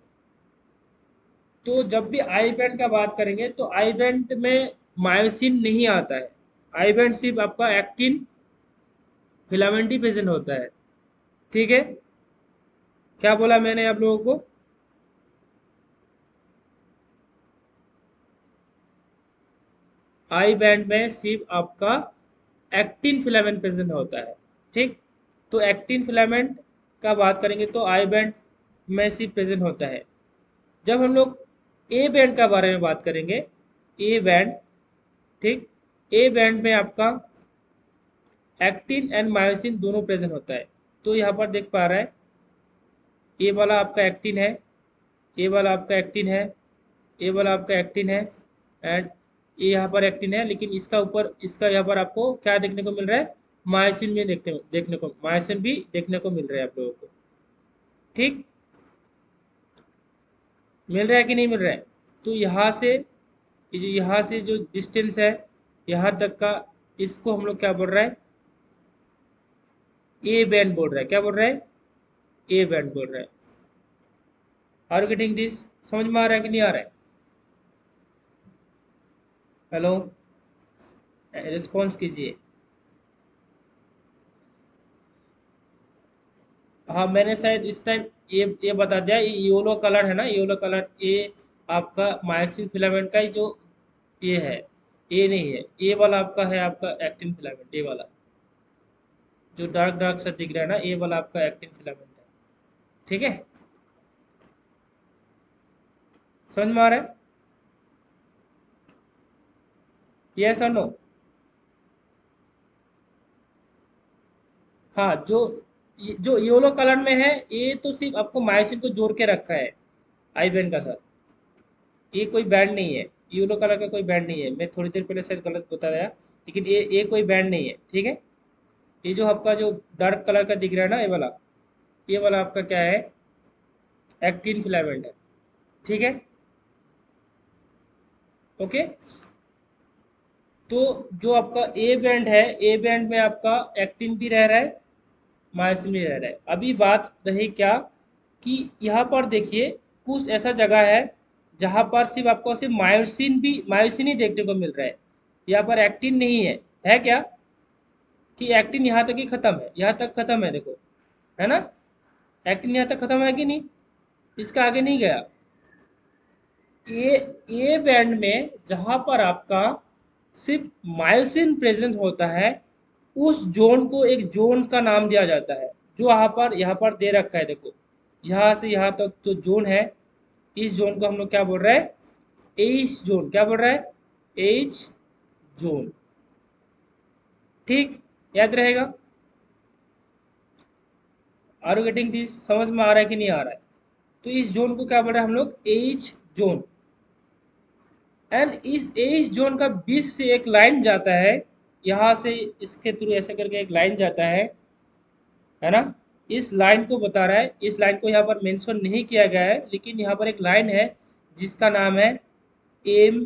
तो जब भी आई बैंड का बात करेंगे तो आई बैंड में मायोसिन नहीं आता है। आई बैंड सिर्फ आपका एक्टिन फिलामेंट ही प्रेजेंट होता है, ठीक है। क्या बोला मैंने आप लोगों को? आई बैंड में सिर्फ आपका एक्टिन फिलामेंट प्रेजेंट होता है, ठीक। तो एक्टिन फिलामेंट का बात करेंगे तो आई बैंड में सिर्फ प्रेजेंट होता है। जब हम लोग ए बैंड का बारे में बात करेंगे, ए बैंड, ठीक, ए बैंड में आपका एक्टिन एंड मायोसिन दोनों प्रेजेंट होता है। तो यहाँ पर देख पा रहा है, ये वाला आपका एक्टिन है, ये वाला आपका एक्टिन है, ये वाला आपका एक्टिन है, एंड ये यहाँ पर एक्टिन है। लेकिन इसका ऊपर, इसका यहाँ पर आपको क्या देखने को मिल रहा है? मायोसिन में देखने को मायोसिन भी देखने को मिल रहा है आप लोगों को, ठीक। मिल रहा है कि नहीं मिल रहा है? तो यहाँ से ये जो यहाँ से जो डिस्टेंस है यहाँ तक का, इसको हम लोग क्या बोल रहा है? ए बैंड बोल रहा है। क्या बोल रहा है? ए बैंड बोल रहे हैं। Are you getting this? समझ में आ रहा है कि नहीं आ रहा है? हेलो, रिस्पॉन्स कीजिए। हाँ, मैंने शायद इस टाइम ये बता दिया, ये येलो कलर है ना, येलो कलर, ये आपका मायोसिन फिलामेंट का ही जो ये है, ये नहीं है, ये वाला आपका है आपका एक्टिन फिलामेंट, ये वाला जो डार्क डार्क सा दिख रहा है ना, ये वाला आपका एक्टिन फिलामेंट है। ठीक है, समझ में आ रहा है? यस और नो? हाँ, जो येलो कलर में है, ये तो सिर्फ आपको मायोसिन को जोड़ के रखा है आई बैंड का साथ। ये कोई बैंड नहीं है, येलो कलर का कोई बैंड नहीं है, मैं थोड़ी देर पहले शायद गलत बताया, लेकिन ये कोई बैंड नहीं है। ठीक है, ये जो आपका जो डार्क कलर का दिख रहा है ना, ये वाला आपका क्या है, एक्टिन फिलामेंट है। ठीक है, ओके। तो जो आपका ए बैंड है, ए बैंड में आपका एक्टिन भी रह रहा है, मायोसिन भी रह रहा है। अभी बात रही क्या, कि यहाँ पर देखिए कुछ ऐसा जगह है जहाँ पर सिर्फ आपको सिर्फ मायोसिन ही देखने को मिल रहा है, यहाँ पर एक्टिन नहीं है क्या? कि एक्टिन यहाँ तक ही खत्म है, यहाँ तक खत्म है, देखो, है ना? एक्टिन यहाँ तक खत्म है कि नहीं, इसका आगे नहीं गया। ए ए बैंड में जहां पर आपका सिर्फ मायोसिन प्रेजेंट होता है, उस जोन को एक जोन का नाम दिया जाता है, जो यहाँ पर दे रखा है, देखो, यहाँ से यहाँ तक जो जोन है, इस जोन को हम लोग क्या बोल रहे हैं? H zone. क्या बोल रहा है? H zone. ठीक, याद रहेगा? Are you getting this? समझ में आ रहा है कि नहीं आ रहा है? तो इस जोन को क्या बोल रहे हैं हम लोग? H zone. एंड इस एज जोन का बीच से एक लाइन जाता है, यहाँ से इसके थ्रू ऐसे करके एक लाइन जाता है ना? इस लाइन को बता रहा है, इस लाइन को यहाँ पर मेंशन नहीं किया गया है, लेकिन यहाँ पर एक लाइन है जिसका नाम है M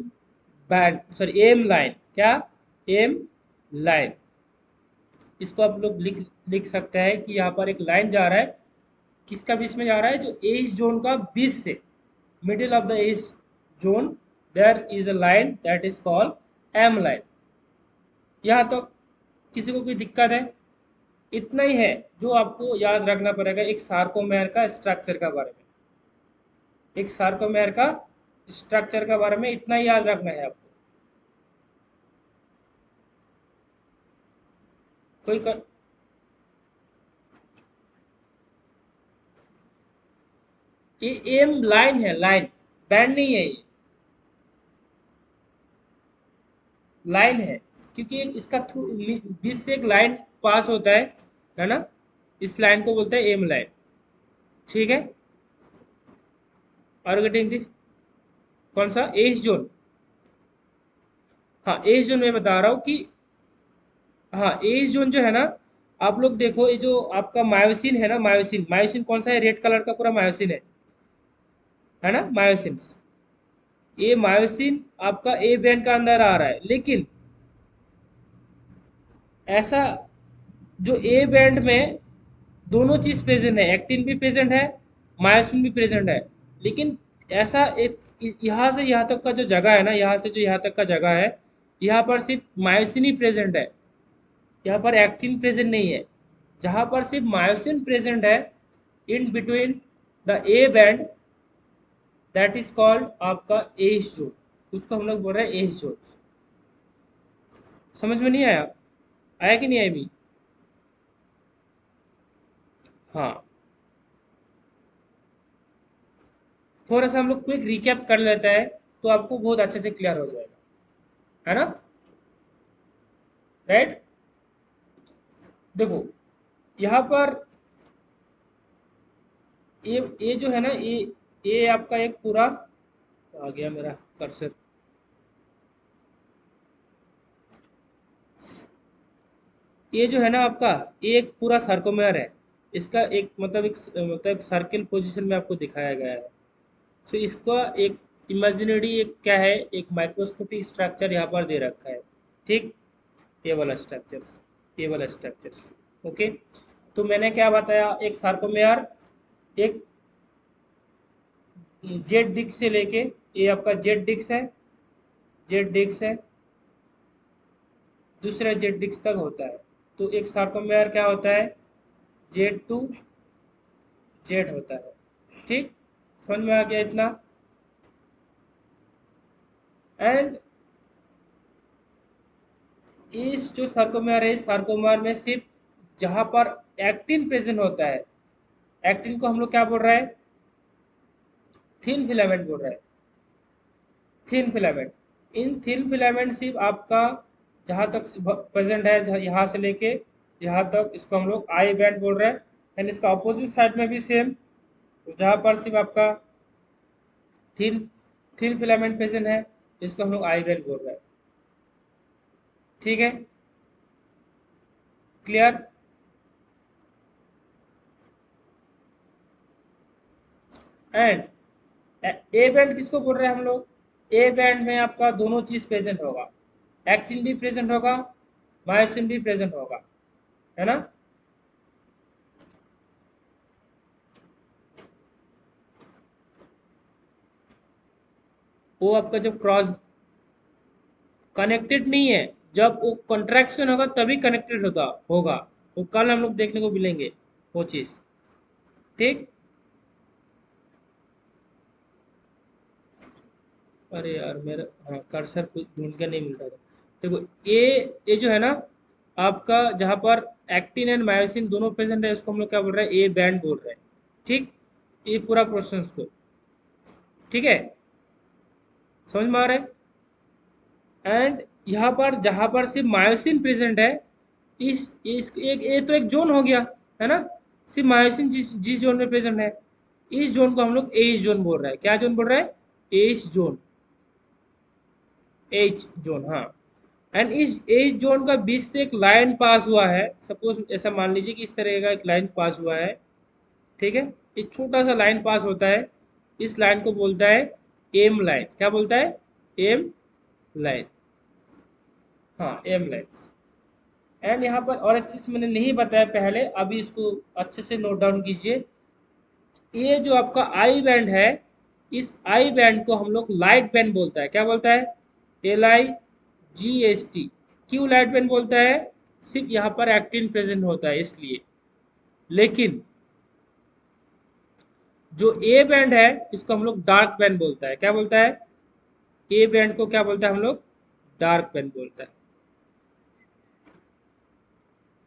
band, sorry M line. क्या? M line. इसको आप लोग लिख लिख सकते हैं कि यहाँ पर एक लाइन जा रहा है, किसका बीच में जा रहा है? जो एज जोन का बीच से, middle of the H zone, there is a line that is called M line. यहाँ तक तो किसी को कोई दिक्कत है? इतना ही है जो आपको याद रखना पड़ेगा एक सार्कोमेर का स्ट्रक्चर का बारे में, एक सार्कोमेर का स्ट्रक्चर के बारे में इतना ही याद रखना है आपको। कोई कर... ये एम लाइन है, लाइन, बैंड नहीं है, ये लाइन है, क्योंकि इसका थ्रू बीच से एक लाइन पास होता है ना? इस लाइन को बोलते हैं एम लाइन। ठीक है, और गेटिंग दिस? कौन सा एज जोन? हाँ, एज जोन मैं बता रहा हूँ कि, हाँ, एज जोन जो है ना, आप लोग देखो, ये जो आपका मायोसिन है ना, मायोसिन, मायोसिन कौन सा है? रेड कलर का पूरा मायोसिन है ना, मायोसिन। ये मायोसिन आपका ए बैंड का अंदर आ रहा है, लेकिन ऐसा, जो ए बैंड में दोनों चीज प्रेजेंट है, एक्टिन भी प्रेजेंट है, मायोसिन भी प्रेजेंट है, लेकिन ऐसा एक, यहाँ से यहाँ तक का जो जगह है ना, यहाँ से जो यहाँ तक का जगह है, यहाँ पर सिर्फ मायोसिन ही प्रेजेंट है, यहाँ पर एक्टिन प्रेजेंट नहीं है। जहाँ पर सिर्फ मायोसिन प्रेजेंट है, in between the A band, that is called आपका एज जोन, उसको हम लोग बोल रहे हैं एज जोन। समझ में नहीं आया? आया कि नहीं आया अभी? हाँ, थोड़ा सा हम लोग क्विक रिकैप कर लेते हैं, तो आपको बहुत अच्छे से क्लियर हो जाएगा, है ना? राइट, देखो, यहाँ पर ये जो है ना, ये आपका एक पूरा, आ गया मेरा कर्सर, ये जो है ना आपका, ये एक पूरा सर्कोमेयर है, इसका एक मतलब एक सर्किल पोजीशन में आपको दिखाया गया है। सो इसका एक इमेजिनरी एक क्या है, एक माइक्रोस्कोपिक स्ट्रक्चर यहाँ पर दे रखा है। ठीक, ये वाला स्ट्रक्चर्स, ये वाला स्ट्रक्चर्स, ओके। तो मैंने क्या बताया, एक सार्कोमेयर एक जेड डिक्स से लेके, ये आपका जेड डिक्स है, जेड डिक्स है, दूसरा जेड डिक्स तक होता है। तो एक सार्कोमेयर क्या होता है, जेड टू जेड होता है। ठीक, समझ में आ गया इतना। एंड इस जो सार्कोमेयर है, सार्कोमेयर में सिर्फ जहां पर एक्टिन प्रेजेंट होता है, एक्टिन को हम लोग क्या बोल रहे हैं, थिन फिलामेंट बोल रहे हैं, थिन फिलामेंट। इन थिन फिलामेंट सिर्फ आपका जहाँ तक प्रेजेंट है, यहाँ से लेके यहाँ तक, इसको हम लोग आई बैंड बोल रहे हैं। एंड इसका अपोजिट साइड में भी सेम, जहाँ पर सिर्फ आपका थिन थिन फिलामेंट प्रेजेंट है, इसको हम लोग आई बैंड बोल रहे हैं। ठीक है, क्लियर। एंड ए बैंड किसको बोल रहे हैं हम लोग, ए बैंड में आपका दोनों चीज प्रेजेंट होगा, एक्टिन भी प्रेजेंट होगा, मायोसिन भी प्रेजेंट होगा, है ना। वो आपका जब क्रॉस कनेक्टेड नहीं है, जब वो कॉन्ट्रैक्शन होगा तभी कनेक्टेड होता होगा, वो कल हम लोग देखने को मिलेंगे वो चीज। ठीक, अरे यार मेरा, हाँ कर्सर कुछ ढूंढ के नहीं मिल रहा था। देखो ये जो है ना आपका, जहाँ पर एक्टिन एंड मायोसिन दोनों प्रेजेंट है, उसको हम लोग क्या बोल रहे हैं, ए बैंड बोल रहे हैं। ठीक, ये पूरा क्वेश्चन को, ठीक है, समझ में आ रहा है। एंड यहाँ पर जहाँ पर सिर्फ मायोसिन प्रेजेंट है, इस एक ये तो एक जोन हो गया, है ना। सिर्फ मायोसिन जिस जिस जोन में प्रेजेंट है, इस जोन को हम लोग एच जोन बोल रहे हैं। क्या जोन बोल रहे हैं, एच जोन, एच जोन, हाँ। एंड इस एच जोन का बीच से एक लाइन पास हुआ है, सपोज ऐसा मान लीजिए कि इस तरह का एक लाइन पास हुआ है। ठीक है, एक छोटा सा लाइन पास होता है, इस लाइन को बोलता है एम लाइन। क्या बोलता है, एम लाइन, हाँ एम लाइन। एंड यहाँ पर और एक चीज मैंने नहीं बताया पहले, अभी इसको अच्छे से नोट डाउन कीजिए। ये जो आपका आई बैंड है, इस आई बैंड को हम लोग लाइट बैंड बोलता है। क्या बोलता है, LIGHT। क्यों लाइट बैंड बोलता है, सिर्फ यहाँ पर एक्टिन प्रेजेंट होता है इसलिए। लेकिन जो ए बैंड है, इसको हम लोग डार्क बैंड बोलता है। क्या बोलता है, ए बैंड को क्या बोलता है हम लोग, डार्क बैंड बोलता है।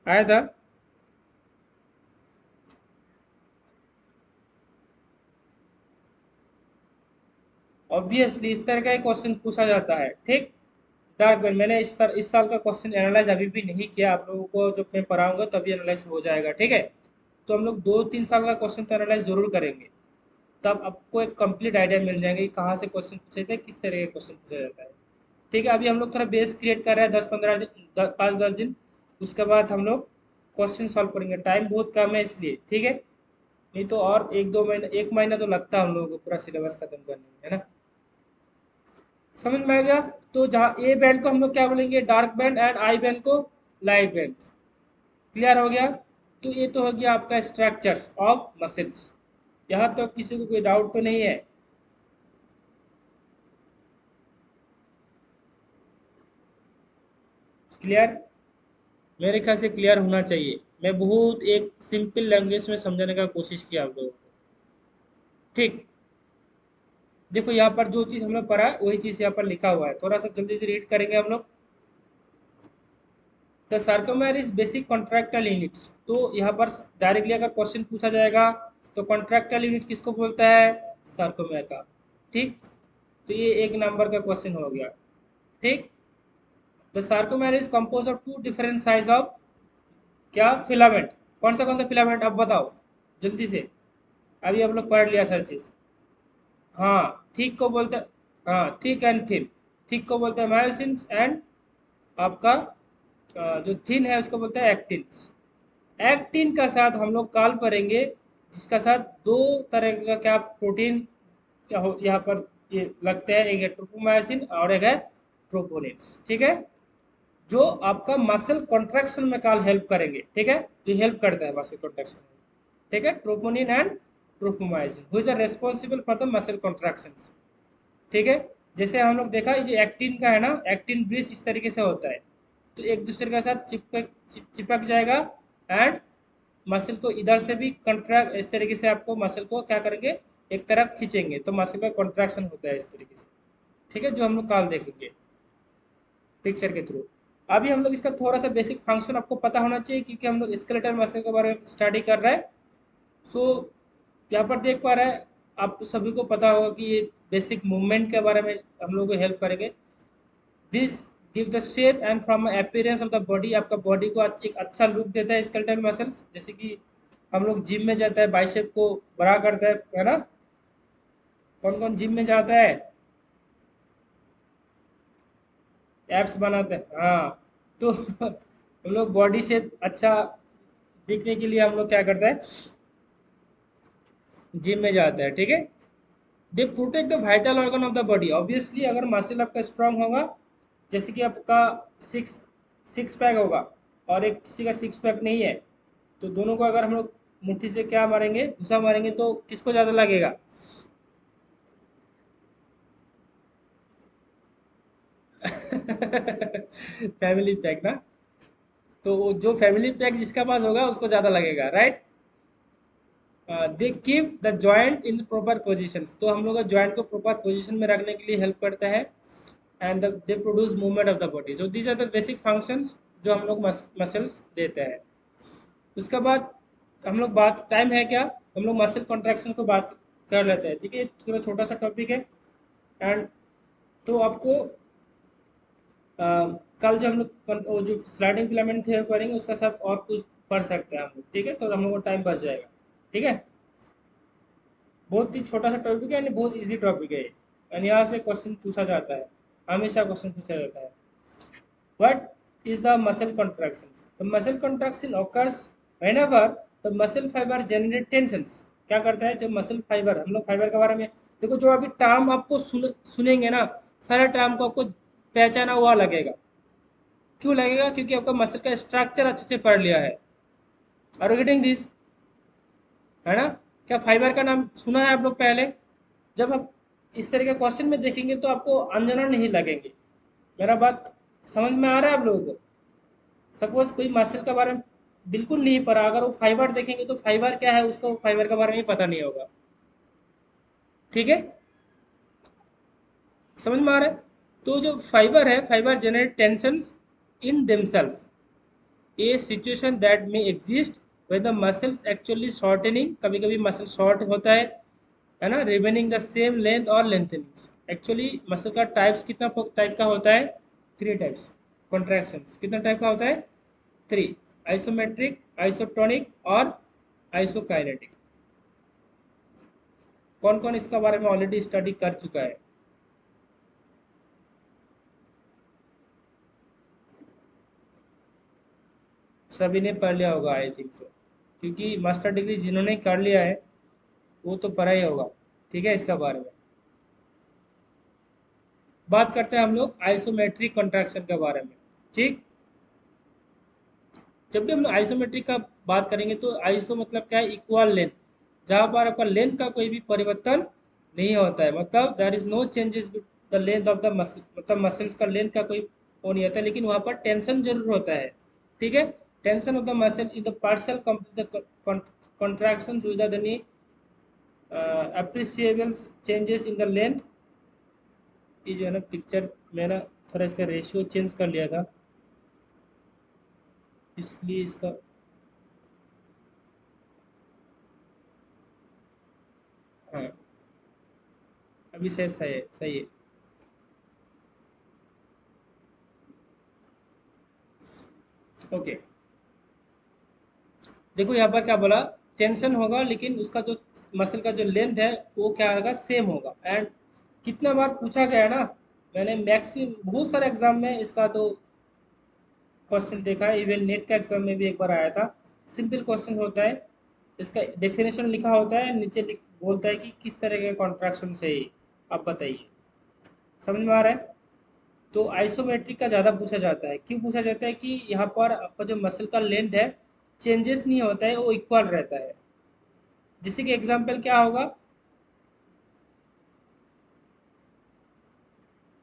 आया था। ऑब्वियसली इस तरह का क्वेश्चन पूछा जाता है। ठीक, डार्क बैंड मैंने इस साल का क्वेश्चन एनालाइज अभी भी नहीं किया, आप लोगों को जब मैं पढ़ाऊंगा तभी एनालाइज हो जाएगा। ठीक है, तो हम लोग 2-3 साल का क्वेश्चन तो एनालाइज जरूर करेंगे, तब आपको एक कंप्लीट आइडिया मिल जाएगा कि कहाँ से क्वेश्चन पूछे थे, किस तरह के क्वेश्चन पूछा जाता है। ठीक है, अभी हम लोग थोड़ा बेस क्रिएट कर रहे हैं, 10-15 दिन, 5-10 दिन, उसके बाद हम लोग क्वेश्चन सॉल्व करेंगे। टाइम बहुत कम है इसलिए, ठीक है, नहीं तो और 1-2 महीना, 1 महीना तो लगता है हम लोगों को पूरा सिलेबस खत्म करने में, है ना। समझ में आ गया। तो जहाँ ए बैंड को हम लोग क्या बोलेंगे, dark band, and I band को लाइट बैंड। क्लियर हो गया। तो ये तो हो गया आपका स्ट्रक्चर्स ऑफ मसल्स। यहाँ तो किसी को कोई डाउट तो नहीं है। क्लियर, मेरे ख्याल से क्लियर होना चाहिए। मैं बहुत एक सिंपल लैंग्वेज में समझाने का कोशिश किया आप लोगों को। ठीक, देखो यहाँ पर जो चीज़ हम लोग पढ़ा है वही चीज़ यहाँ पर लिखा हुआ है, थोड़ा सा जल्दी से रीड करेंगे हम लोग। The sarcomere is basic contractile units. तो यहाँ पर डायरेक्टली अगर क्वेश्चन पूछा जाएगा तो कॉन्ट्रैक्टाइल यूनिट किसको बोलता है, sarcomere का। ठीक, तो ये एक नंबर का क्वेश्चन हो गया। ठीक, the sarcomere is compose of two different size of, क्या, फिलामेंट। कौन सा फिलामेंट, अब बताओ जल्दी से, अभी आप लोग पढ़ लिया सर चीज। हाँ, थिक को बोलते हैं, हाँ थिक एंड थिन। थिक को बोलते हैं मायोसिन, एंड आपका जो थिन है उसको बोलते हैं एक्टिन। एक्टिन का साथ हम लोग कॉल करेंगे, जिसका साथ दो तरह का क्या प्रोटीन यहाँ पर ये लगते हैं, एक है ट्रोपोमायोसिन और एक है ट्रोपोनिन्स। ठीक है, जो आपका मसल कॉन्ट्रैक्शन में कॉल हेल्प करेंगे। ठीक है, जो हेल्प करता है मसल कॉन्ट्रैक्शन में। ठीक है, troponin and tropomyosin who is responsible for the muscle contractions. ठीक है, जैसे हम लोग देखा ये जो एक्टिन का है ना, एक्टिन ब्रिज इस तरीके से होता है, तो एक दूसरे के साथ चिपक जाएगा एंड मसल को इधर से भी कंट्रैक्ट, इस तरीके से आपको मसल को क्या करेंगे, एक तरफ खींचेंगे तो मसल का कॉन्ट्रैक्शन होता है इस तरीके से। ठीक है, जो हम लोग काल देखेंगे पिक्चर के थ्रू। अभी हम लोग इसका थोड़ा सा बेसिक फंक्शन आपको पता होना चाहिए, क्योंकि हम लोग स्केलेटल मसल के बारे में स्टडी कर रहे हैं। सो यहाँ पर देख पा रहे हैं, आप सभी को पता होगा कि ये बेसिक मूवमेंट के बारे में हम लोग को हेल्प करेंगे। This give the shape and from appearance of the body, आपका बॉडी को एक अच्छा लुक देता है स्केलेटल मसल्स। जैसे कि हम लोग जिम में जाता है, बाइसेप को बड़ा करता है ना, कौन कौन जिम में जाता है, एब्स बनाते हैं, हाँ। तो हम लोग बॉडी शेप अच्छा दिखने के लिए हम लोग क्या करते हैं, जिम में जाता है। ठीक है, they protect the vital organ of the body. Obviously अगर मसल आपका स्ट्रांग होगा, जैसे कि आपका सिक्स सिक्स पैक होगा और एक किसी का सिक्स पैक नहीं है, तो दोनों को अगर हम लोग मुट्ठी से क्या मारेंगे, घुसा मारेंगे, तो किसको ज़्यादा लगेगा? फैमिली पैक ना, तो वो जो फैमिली पैक जिसका पास होगा उसको ज़्यादा लगेगा, right. They keep the joint in proper position, तो हम लोग का जॉइंट को प्रॉपर पोजिशन में रखने के लिए हेल्प करता है। And they produce movement of the body. So these are the basic functions जो हम लोग मसल्स देते हैं। उसके बाद हम लोग बात, टाइम है क्या, हम लोग मसल कॉन्ट्रैक्शन को बात कर लेते हैं। ठीक है, थोड़ा छोटा सा टॉपिक है। एंड तो आपको कल जो हम लोग वो जो स्लाइडिंग फिलामेंट थे करेंगे, उसका साथ और कुछ पढ़ सकते हैं हम लोग। ठीक है, तो हम लोग को टाइम बच जाएगा। ठीक है, बहुत ही छोटा सा टॉपिक है, यानी बहुत इजी टॉपिक है, यानी यहाँ से क्वेश्चन पूछा जाता है, हमेशा क्वेश्चन पूछा जाता है। What is the muscle contraction? The muscle contraction occurs whenever the muscle fiber generate tensions. क्या करता है, जब मसल फाइबर, हम लोग फाइबर के बारे में देखो, जो अभी टर्म आपको सुनेंगे ना, सारे टर्म को आपको पहचाना हुआ लगेगा। क्यों लगेगा? क्योंकि आपका मसल का स्ट्रक्चर अच्छे से पढ़ लिया है। Are you getting this? है ना? क्या फाइबर का नाम सुना है आप लोग पहले? जब आप इस तरह के क्वेश्चन में देखेंगे तो आपको अनजाना नहीं लगेंगे। मेरा बात समझ में आ रहा है आप लोगों को? सपोज कोई मसल के बारे में बिल्कुल नहीं पढ़ा, अगर वो फाइबर देखेंगे तो फाइबर क्या है उसको फाइबर के बारे में पता नहीं होगा। ठीक है, समझ में आ रहा है? तो जो फाइबर है, fibre generate tensions in themselves, a situation that में exist when the muscles actually shortening, कभी कभी मसल शॉर्ट होता है ना, रिमेनिंग द सेम लेंथ और लेंथनिंग। एक्चुअली मसल का टाइप्स कितना टाइप का होता है? Three types. कॉन्ट्रैक्शंस कितना टाइप का होता है? थ्री। आइसोमेट्रिक, आइसोटोनिक और आइसोकाइनेटिक। कौन कौन इसका बारे में ऑलरेडी स्टडी कर चुका है? सभी ने पढ़ लिया होगा, आई थिंक सो, क्योंकि मास्टर डिग्री जिन्होंने कर लिया है वो तो पढ़ा ही होगा। ठीक है, इसका बारे में बात करते हैं हम लोग आइसोमेट्रिक कॉन्ट्रैक्शन के बारे में। ठीक, जब भी हम लोग आइसोमेट्रिक का बात करेंगे तो आइसो मतलब क्या है? इक्वल लेंथ, जहाँ पर आपका लेंथ का कोई भी परिवर्तन नहीं होता है, मतलब there is no changes the length of the muscle, मतलब मसल्स का लेंथ का कोई वो नहीं होता है, लेकिन वहाँ पर टेंशन जरूर होता है। ठीक है, tension of the muscle in the partial complete the contractions without any appreciable changes in the length। ये जो है ना पिक्चर में ना, थोड़ा इसका रेशियो चेंज कर लिया था, इसलिए इसका, हाँ अभी सही है, सही है। ओके, देखो यहाँ पर क्या बोला, टेंशन होगा लेकिन उसका जो मसल का जो लेंथ है वो क्या होगा? सेम होगा। एंड कितना बार पूछा गया है ना, मैंने मैक्सिमम बहुत सारे एग्जाम में इसका तो क्वेश्चन देखा है, इवन नेट का एग्जाम में भी एक बार आया था। सिंपल क्वेश्चन होता है, इसका डेफिनेशन लिखा होता है, नीचे बोलता है कि किस तरह के कॉन्ट्रैक्शन से ही, आप बताइए। समझ में आ रहा है? तो आइसोमेट्रिक का ज़्यादा पूछा जाता है। क्यों पूछा जाता है? कि यहाँ पर आपका जो मसल का लेंथ है चेंजेस नहीं होता है, वो इक्वल रहता है। जैसे कि एग्जाम्पल क्या होगा,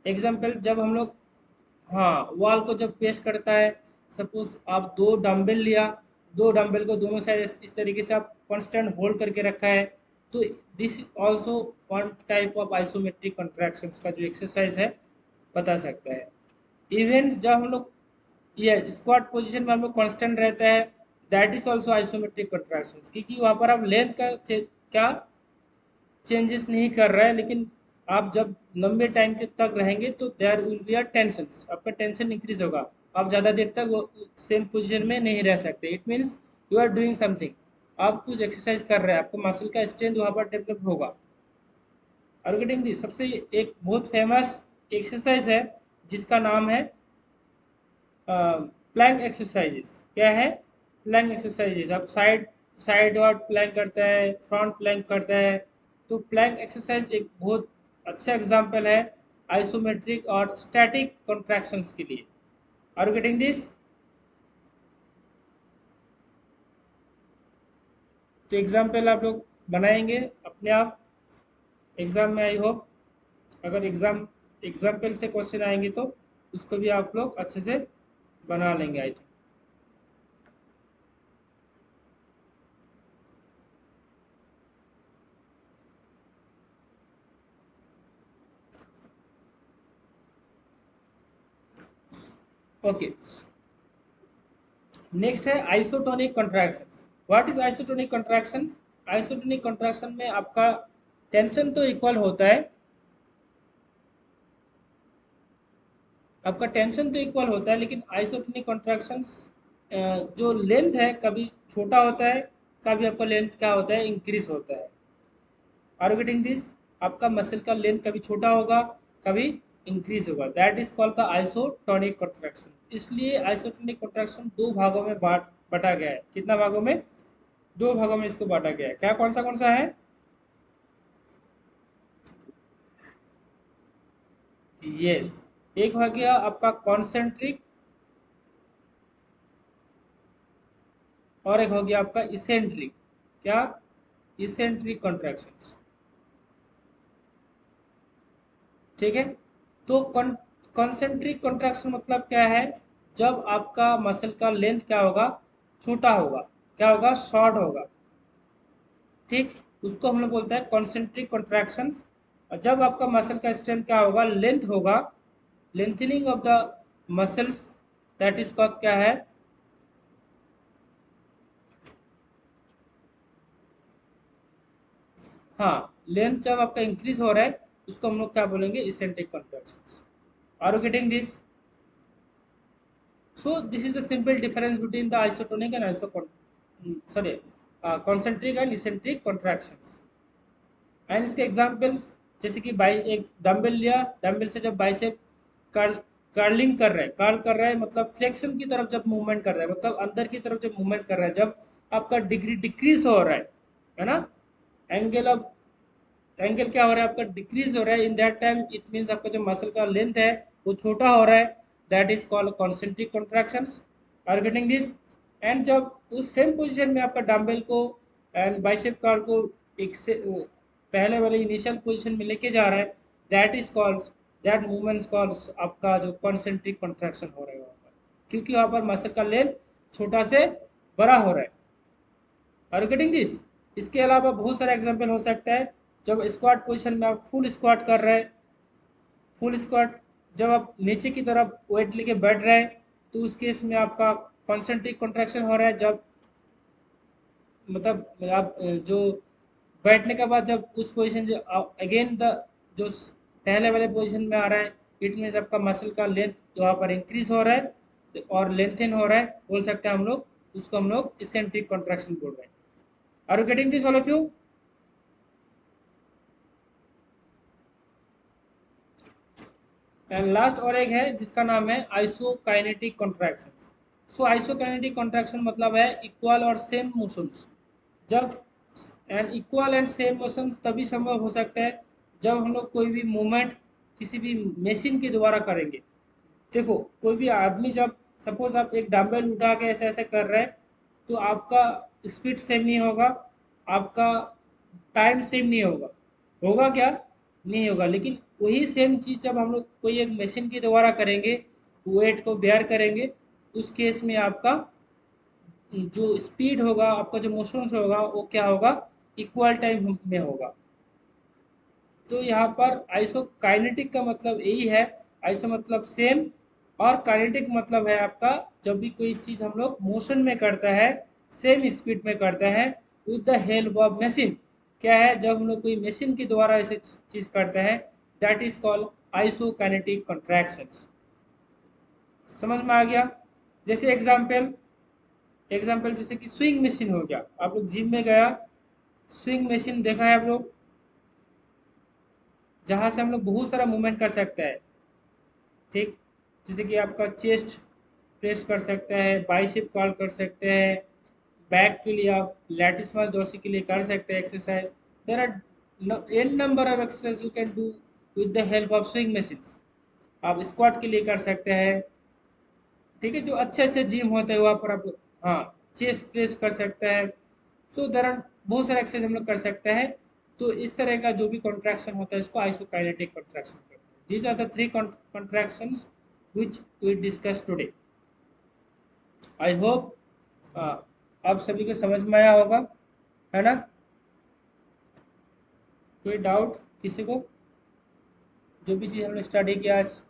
एग्जाम्पल जब हम लोग, हाँ, वॉल को जब पेश करता है, सपोज आप दो डंबल लिया, दो डंबल को दोनों साइड इस तरीके से आप कांस्टेंट होल्ड करके रखा है, तो this also one type of isometric contractions का जो एक्सरसाइज है बता सकता है। इवेंट्स जब हम लोग ये स्क्वाट पोजीशन में हम लोग कांस्टेंट रहता है, that is also isometric contractions, क्योंकि वहाँ पर आप लेंथ का क्या चेंजेस नहीं कर रहा है, लेकिन आप जब लंबे टाइम के तक रहेंगे तो there will be a tension, आपका टेंशन इंक्रीज होगा, आप ज़्यादा देर तक वो सेम पोजीशन में नहीं रह सकते। It means you are doing something, आप कुछ एक्सरसाइज कर रहे हैं, आपको मसल का स्ट्रेंथ वहाँ पर डेवलप होगा। और गेटिंग दी सबसे एक बहुत फेमस एक्सरसाइज है जिसका नाम है प्लैंक एक्सरसाइजेस। क्या है? Plank exercises. आप साइड साइड वार्ड प्लैंक करता है, फ्रंट प्लैंक करता है, तो प्लैंक एक्सरसाइज एक बहुत अच्छा एग्जांपल है आइसोमेट्रिक और स्टैटिक कॉन्ट्रैक्शंस के लिए। Are you getting this? तो एग्जाम्पल आप लोग बनाएंगे अपने आप एग्जाम में, आई होप। अगर एग्जाम्पल से क्वेश्चन आएंगे तो उसको भी आप लोग अच्छे से बना लेंगे, आई थिंक। ओके, नेक्स्ट है isotonic contractions. What is isotonic contractions? Isotonic contraction में आपका टेंशन तो इक्वल होता है, आपका टेंशन तो इक्वल होता है, लेकिन आइसोटोनिक कॉन्ट्रैक्शंस जो लेंथ है कभी छोटा होता है, कभी आपका लेंथ क्या होता है, इंक्रीज होता है। Are you getting this? आपका मसल का लेंथ कभी छोटा होगा, कभी इंक्रीज होगा, that is called the isotonic contraction. इसलिए आइसोटोनिक कॉन्ट्रैक्शन दो भागों में बटा गया है। कितना भागों में? दो भागों में इसको बांटा गया है। क्या कौन सा है? यस, एक हो गया आपका कॉन्सेंट्रिक, और एक हो गया आपका इसेंट्रिक। क्या? Eccentric contractions. ठीक है, तो कॉन्सेंट्रिक कॉन्ट्रैक्शन मतलब क्या है? जब आपका मसल का लेंथ क्या होगा, छोटा होगा, क्या होगा, शॉर्ट होगा। ठीक, उसको हम लोग बोलते हैं कॉन्सेंट्रिक कॉन्ट्रैक्शंस। और जब आपका मसल का स्ट्रेंथ क्या होगा, लेंथ होगा, lengthening of the muscles, that is called क्या है, हाँ, लेंथ जब आपका इंक्रीज हो रहा है उसको हम लोग क्या बोलेंगे, eccentric contractions. Are you getting this? So this is the simple difference between the isotonic and concentric and eccentric contractions. And इसके एग्जांपल्स, जैसे कि बाई एक डंबल लिया, डंबल से जब बाइसेप कर्ल कर्लिंग कर रहा है, कर्ल कर रहा है मतलब फ्लेक्शन की तरफ जब मूवमेंट कर रहा है, मतलब अंदर की तरफ जब मूवमेंट कर रहा है, जब आपका डिग्री डिक्रीज हो रहा है ना, एंगल ऑफ एंगल क्या हो रहा है आपका, डिक्रीज हो रहा है, in that time it means आपका जो मसल का लेंथ है वो छोटा हो रहा है, that is called concentric contractions. Are getting this? And जब उस सेम पोजीशन में आपका डंबल को एंड बाइसेप कर्ल को एक से पहले वाले इनिशियल पोजीशन में लेके जा रहा है, that is called, that movement called आपका जो कॉन्सेंट्रिक कॉन्ट्रैक्शन हो रहा है वहाँ पर, क्योंकि वहाँ पर मसल का लेंथ छोटा से बड़ा हो रहा है। Are you getting this? इसके अलावा बहुत सारा एग्जांपल हो सकता है, जब स्क्वाट पोजीशन में आप फुल स्क्वाट कर रहे हैं, फुल स्क्वाट जब आप नीचे की तरफ वेट लेके बैठ रहे हैं, तो उस केस में आपका कॉन्सेंट्रिक कॉन्ट्रैक्शन हो रहा है। जब मतलब आप जो बैठने के बाद जब उस पोजीशन से अगेन द जो पहले वाले पोजीशन में आ रहा है, इट मीन्स आपका मसल का लेंथ वहाँ पर इंक्रीज हो रहा है और लेंथन हो रहा है, बोल सकते हैं हम लोग, उसको हम लोग इसेंट्रिक कॉन्ट्रैक्शन बोल रहे हैं। Are you getting this all of you? And last और एक है जिसका नाम है isokinetic contractions. So isokinetic contraction मतलब है इक्वल और सेम मोशंस। जब and equal and same motions तभी संभव हो सकता है जब हम लोग कोई भी मूवमेंट किसी भी मशीन के द्वारा करेंगे। देखो, कोई भी आदमी जब सपोज आप एक डंबल उठा के ऐसे ऐसे कर रहे हैं, तो आपका स्पीड सेम नहीं होगा, आपका टाइम सेम नहीं होगा। होगा क्या? नहीं होगा। लेकिन वही सेम चीज़ जब हम लोग कोई एक मशीन के द्वारा करेंगे, वेट को बेयर करेंगे, उस केस में आपका जो स्पीड होगा, आपका जो मोशन होगा, वो क्या होगा? इक्वल टाइम में होगा। तो यहाँ पर आइसोकाइनेटिक का मतलब यही है। आइसो मतलब सेम, और काइनेटिक मतलब है आपका जब भी कोई चीज़ हम लोग मोशन में करता है, सेम स्पीड में करता है with the help of machine. क्या है? जब हम लोग कोई मशीन के द्वारा ऐसे चीज़ करते हैं, that is called isokinetic contractions. समझ में आ गया? जैसे एग्जाम्पल, जैसे कि स्विंग मशीन हो गया। आप लोग जिम में गया, स्विंग मशीन देखा है आप लोग, जहाँ से हम लोग बहुत सारा मूवमेंट कर सकते हैं। ठीक, जैसे कि आपका चेस्ट प्रेस कर सकते हैं, बाइसेप कर्ल कर सकते हैं, बैक के लिए आप लैटिस डोर्सी के लिए कर सकते हैं exercise. There are an number of exercise you can do with the help of swing machines. आप स्क्वाट के लिए कर सकते हैं। ठीक है, जो अच्छे अच्छे जिम होते हैं वहाँ पर आप, हाँ, चेस्ट प्रेस कर सकते हैं। सो देर आर बहुत सारे एक्सरसाइज हम लोग कर सकते हैं। तो इस तरह का जो भी कॉन्ट्रैक्शन होता है, इसको आइसोकाइनेटिक कॉन्ट्रैक्शन कहते हैं। These are the three contractions which we discussed today. I hope आप सभी को समझ में आया होगा, है ना? कोई डाउट किसी को? जो भी चीज़ हमने स्टडी किया आज